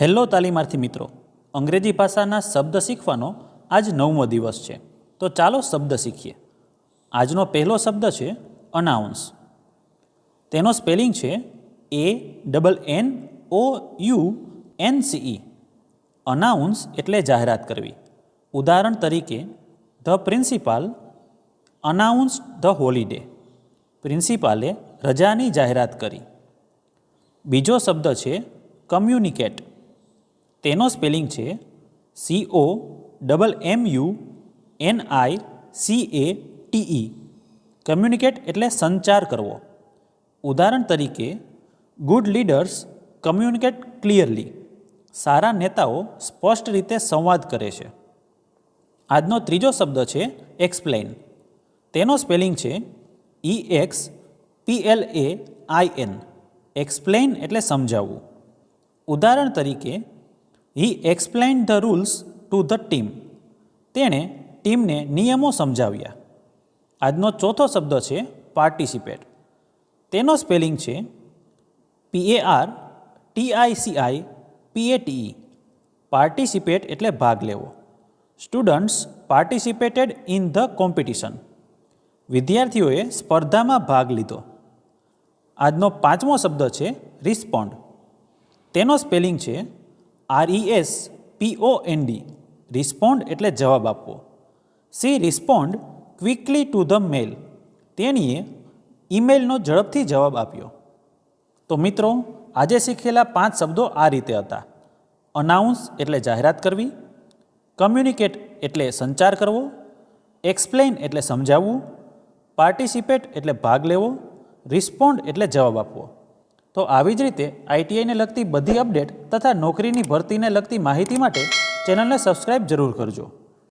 Hello તાલીમાર્થી મિત્રો, અંગ્રેજી ભાષાના શબ્દ શીખવાનો આજ 9મો દિવસ છે. તો ચાલો શબ્દ શીખીએ. આજનો પહેલો શબ્દ છે અનાઉન્સ. તેનો સ્પેલિંગ છે ANNOUNCE. અનાઉન્સ એટલે જાહેરાત કરવી. ઉદાહરણ તરીકે, the principal announced the holiday. પ્રિન્સિપાલે રજાની જાહેરાત કરી. બીજો શબ્દ છે કમ્યુનિકેટ. તેનો સ્પેલિંગ છે COMMUNICATE. કમ્યુનિકેટ એટલે સંચાર કરવો. ઉદાહરણ તરીકે, ગુડ લીડર્સ કમ્યુનિકેટ ક્લિયરલી. સારા નેતાઓ સ્પષ્ટ રીતે સંવાદ કરે છે. આજનો ત્રીજો શબ્દ છે એક્સપ્લેઇન. તેનો સ્પેલિંગ છે EXPLAIN. એક્સપ્લેઇન એટલે સમજાવવું. ઉદાહરણ તરીકે, he explained the rules to the team. તેણે ટીમને નિયમો સમજાવ્યા. આજનો ચોથો શબ્દ છે પાર્ટિસિપેટ. તેનો સ્પેલિંગ છે PARTICIPATE. પાર્ટિસિપેટ એટલે ભાગ લેવો. Students participated in the competition. વિદ્યાર્થીઓએ સ્પર્ધામાં ભાગ લીધો. આજનો પાંચમો શબ્દ છે રિસ્પોન્ડ. તેનો સ્પેલિંગ છે RESPOND. રિસ્પોન્ડ એટલે જવાબ આપવો. She respond quickly to the mail. તેણીએ ઈમેલનો ઝડપથી જવાબ આપ્યો. તો મિત્રો, આજે શીખેલા 5 શબ્દો આ રીતે હતા. અનાઉન્સ એટલે જાહેરાત કરવી, કમ્યુનિકેટ એટલે સંચાર કરવો, એક્સપ્લેઇન એટલે સમજાવવું, પાર્ટિસિપેટ એટલે ભાગ લેવો, રિસ્પોન્ડ એટલે જવાબ આપવો. તો આવી જ રીતે ITIને લગતી બધી અપડેટ તથા નોકરીની ભરતીને લગતી માહિતી માટે ચેનલને સબસ્ક્રાઈબ જરૂર કરજો.